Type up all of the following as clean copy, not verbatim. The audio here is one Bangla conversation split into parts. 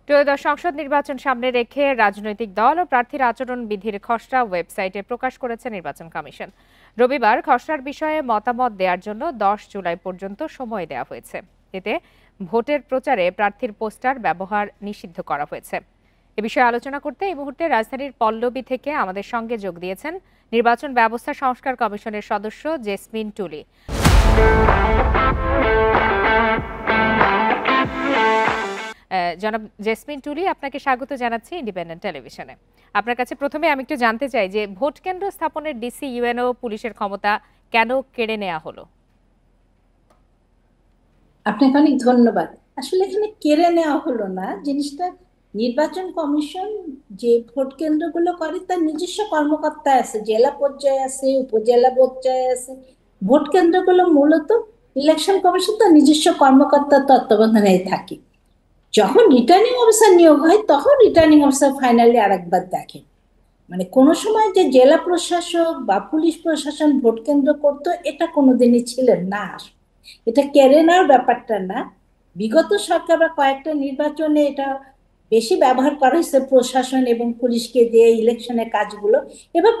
ত্রয়োদশ সংসদ নির্বাচন সামনে রেখে রাজনৈতিক দল ও প্রার্থীর আচরণ বিধির খসড়া ওয়েবসাইটে প্রকাশ করেছে নির্বাচন কমিশন। রবিবার খসড়ার বিষয়ে মতামত দেওয়ার জন্য 10 জুলাই পর্যন্ত সময় দেওয়া হয়েছে। এতে ভোটের প্রচারে প্রার্থীর পোস্টার ব্যবহার নিষিদ্ধ করা হয়েছে। এ বিষয়ে আলোচনা করতে এই মুহূর্তে রাজধানীর পল্লবী থেকে আমাদের সঙ্গে যোগ দিয়েছেন নির্বাচন ব্যবস্থা সংস্কার কমিশনের সদস্য জেসমিন টুলি। জনাব জেসমিন টুলি, আপনাকে স্বাগত জানাচ্ছি ইন্ডিপেন্ডেন্ট টেলিভিশনে। আপনার কাছে প্রথমে আমি একটু জানতে চাই যে ভোট কেন্দ্র স্থাপনের ডিসি, ইউএনও, পুলিশের ক্ষমতা কেন কেড়ে নেওয়া হলো? আপনাকে অনেক ধন্যবাদ। আসলে এখানে কেড়ে নেওয়া হলো না, জিনিসটা নির্বাচন কমিশন যে ভোট কেন্দ্রগুলো করে তার নিজস্ব কর্মকর্তা আছে, জেলা পর্যায়ে আছে, উপজেলা পর্যায়ে আছে। ভোট কেন্দ্রগুলো মূলত ইলেকশন কমিশন তার নিজস্ব কর্মকর্তার তত্ত্বাবধানে থাকে। যখন রিটার্নিং অফিসার নিয়োগ হয় তখন রিটার্নিং অফিসার ফাইনালি আরেকবার দেখে। মানে কোনো সময় যে জেলা প্রশাসক বা পুলিশ প্রশাসন ভোট কেন্দ্র করতো এটা কোনোদিনই ছিলেন না। এটা কেড়ে নেওয়ার ব্যাপারটা না, বিগত সরকার বা কয়েকটা নির্বাচনে এটা বেশি ব্যবহার করা হয়েছে প্রশাসন এবং পুলিশকে দিয়ে ইলেকশনের কাজগুলো। এবার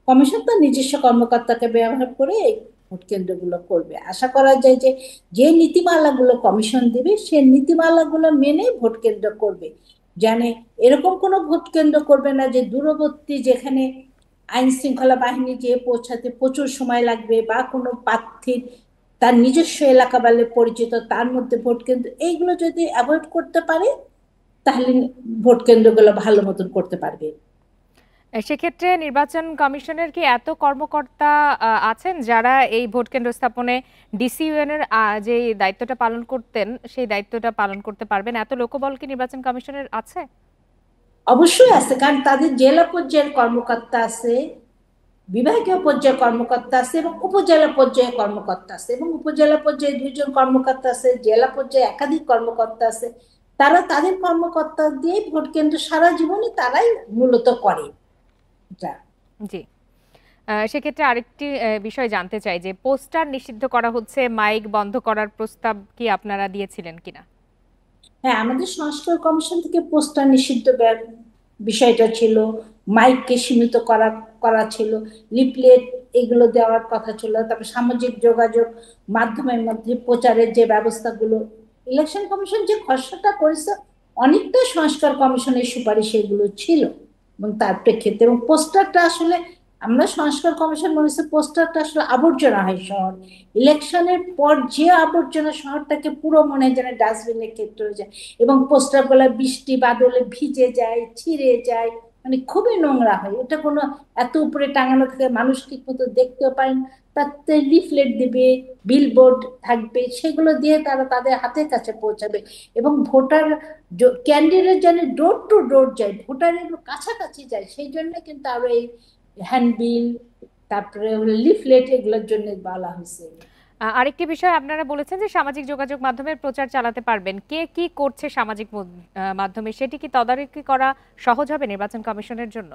কমিশন তো নিজস্ব কর্মকর্তাকে ব্যবহার করে এই ভোট কেন্দ্রগুলো করবে। আশা করা যায় যে যে নীতিমালাগুলো কমিশন দিবে সে নীতিমালাগুলো মেনে ভোট কেন্দ্র করবে। জানে এরকম কোনো ভোট কেন্দ্র করবে না যে দূরবর্তী, যেখানে আইন শৃঙ্খলা বাহিনী যে পৌঁছাতে প্রচুর সময় লাগবে, বা কোনো প্রার্থীর তার নিজস্ব এলাকা বলে পরিচিত তার মধ্যে ভোট কেন্দ্র, এইগুলো যদি অ্যাভয়েড করতে পারে তাহলে ভোট কেন্দ্রগুলো ভালো মতন করতে পারবে। সেক্ষেত্রে নির্বাচন কমিশনের কি এত কর্মকর্তা আছেন যারা এই ভোট কেন্দ্র স্থাপনে ডিসি, ইউএনের যে দায়িত্বটা পালন করতেন সেই দায়িত্বটা পালন করতে পারবেন? এত লোকবল কি নির্বাচন কমিশনের আছে? অবশ্যই আছে, কারণ তাদের জেলা পর্যায়ের কর্মকর্তা আছে, বিভাগীয় পর্যায়ে কর্মকর্তা আছে এবং উপজেলা পর্যায়ে কর্মকর্তা আছে, এবং উপজেলা পর্যায়ে 2জন কর্মকর্তা আছে, জেলা পর্যায়ে একাধিক কর্মকর্তা আছে। তারা তাদের কর্মকর্তা দিয়ে ভোট কেন্দ্র সারা জীবনে তারাই মূলত করে এটা। জি। সেক্ষেত্রে আরেকটি বিষয় জানতে চাই যে পোস্টার নিষিদ্ধ করা হচ্ছে, মাইক বন্ধ করার প্রস্তাব কি আপনারা দিয়েছিলেন কিনা? হ্যাঁ, আমাদের সংস্কার কমিশন থেকে পোস্টার নিষিদ্ধ বিষয়টা ছিল, মাইককে সীমিত করা করা ছিল, লিফলেট এগুলো দেওয়ার কথা ছিল, তারপর সামাজিক যোগাযোগ মাধ্যমের মধ্যে প্রচারের যে ব্যবস্থাগুলো ইলেকশন কমিশন যে খসড়াটা করেছে অনেকটা সংস্কার কমিশনের সুপারিশ এগুলো ছিল। এবং তার প্রেক্ষিতে এবং পোস্টারটা আসলে আমরা সংস্কার কমিশন মনে হচ্ছে পোস্টারটা আসলে আবর্জনা হয় শহর, ইলেকশনের পর যে আবর্জনা শহরটাকে পুরো মনে হয় যেন ডাস্টবিনের ক্ষেত্রে হয়ে যায়, এবং পোস্টার গুলা বৃষ্টি বাদলে ভিজে যায়, ছিঁড়ে যায়, মানে খুবই নোংরা হয়। এটা কোনো এত উপরে টাঙানো থাকে মানুষ ঠিক মতো দেখতেও পায় না। তাতে লিফলেট দিবে, বিলবোর্ড থাকবে, সেগুলো দিয়ে তারা তাদের হাতের কাছে পৌঁছাবে, এবং ভোটার ক্যান্ডিডেট যেন ডোর টু ডোর যায়, ভোটারের কাছাকাছি যায়, সেই জন্য কিন্তু আরো এই হ্যান্ডবিল, তারপরে লিফলেট এগুলোর জন্য বলা হয়েছে। আরেকটি বিষয়, আপনারা বলেছেন যে সামাজিক যোগাযোগ মাধ্যমের প্রচার চালাতে পারবেন। কে কি করছে সামাজিক মাধ্যমে সেটি কি তদারকি করা সহজ হবে নির্বাচন কমিশনের জন্য?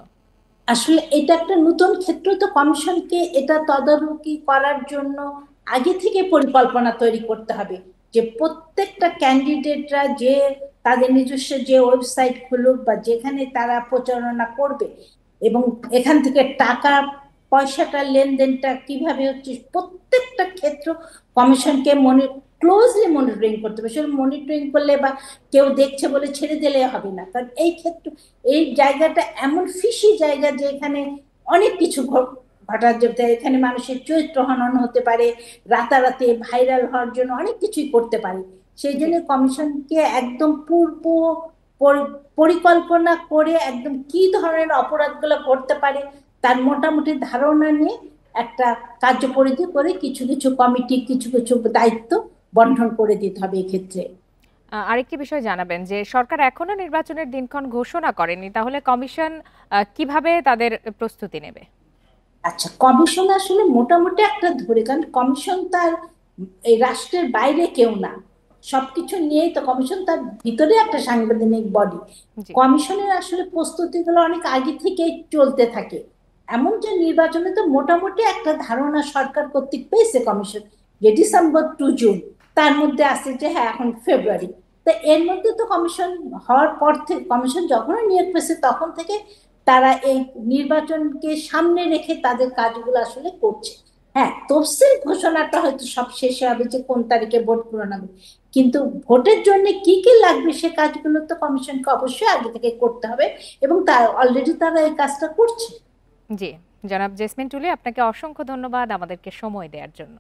আসলে এটা একটা নতুন ক্ষেত্র, তো কমিশনকে এটা তদারকি করার জন্য আগে থেকে পরিকল্পনা তৈরি করতে হবে যে প্রত্যেকটা ক্যান্ডিডেটরা যে তাদের নিজস্ব যে ওয়েবসাইট খুলুক বা যেখানে তারা প্রচারণা করবে, এবং এখান থেকে টাকা পয়সাটা লেনদেনটা কিভাবে হচ্ছে প্রত্যেকটা ক্ষেত্র কমিশনকে ক্লোজলি মনিটরিং করতে হবে। সেটা মনিটরিং করলে বা কেউ দেখছে বলে ছেড়ে দিলে হবে না, কারণ এই ক্ষেত্র এই জায়গাটা এমন ফিশি জায়গা যে এখানে অনেক কিছু ঘটার যেতে, এখানে মানুষের চরিত্র হনন হতে পারে, রাতারাতি ভাইরাল হওয়ার জন্য অনেক কিছুই করতে পারে। সেই জি। জন্য কমিশনকে একদম পূর্ব পরিকল্পনা করে একদম কি ধরনের অপরাধগুলো ঘটতে পারে তার মোটামুটি ধারণা নিয়ে একটা কার্যপরিধি করে কিছু কিছু কমিটি কিছু কিছু দায়িত্ব বন্টন করে দিতে হবে এক্ষেত্রে। আরেকটি বিষয় জানাবেন যে সরকার এখনো নির্বাচনের দিনক্ষণ ঘোষণা করেনি, তাহলে কমিশন কিভাবে তাদের প্রস্তুতি নেবে? আচ্ছা, কমিশন আসলে মোটামুটি একটা ধরে, কারণ কমিশন তার এই রাষ্ট্রের বাইরে কেউ না, সবকিছু নিয়েই তো কমিশন, তার ভিতরে একটা সাংবিধানিক বডি। জি। কমিশনের আসলে প্রস্তুতিগুলো অনেক আগে থেকেই চলতে থাকে। এমন যে নির্বাচনে তো মোটামুটি একটা ধারণা সরকার কর্তৃক পেয়েছে কমিশন, যে ডিসেম্বর টু জুন, তার মধ্যে আছে যে হ্যাঁ এখন ফেব্রুয়ারি, তো এর মধ্যে তো কমিশন হওয়ার পর থেকে, কমিশন যখনই নিয়োগ পেয়েছে তখন থেকে তারা এই নির্বাচনকে সামনে রেখে তাদের কাজগুলো আসলে করছে। হ্যাঁ, তফসিল ঘোষণাটা হয়তো সব শেষে হবে যে কোন তারিখে ভোট গ্রহণ হবে, কিন্তু ভোটের জন্য কি কি লাগবে সে কাজগুলো তো কমিশনকে অবশ্যই আগে থেকে করতে হবে, এবং তার অলরেডি তারা এই কাজটা করছে। জি, জনাব জেসমিন টুলি, আপনাকে অসংখ্য ধন্যবাদ আমাদেরকে সময় দেওয়ার জন্য।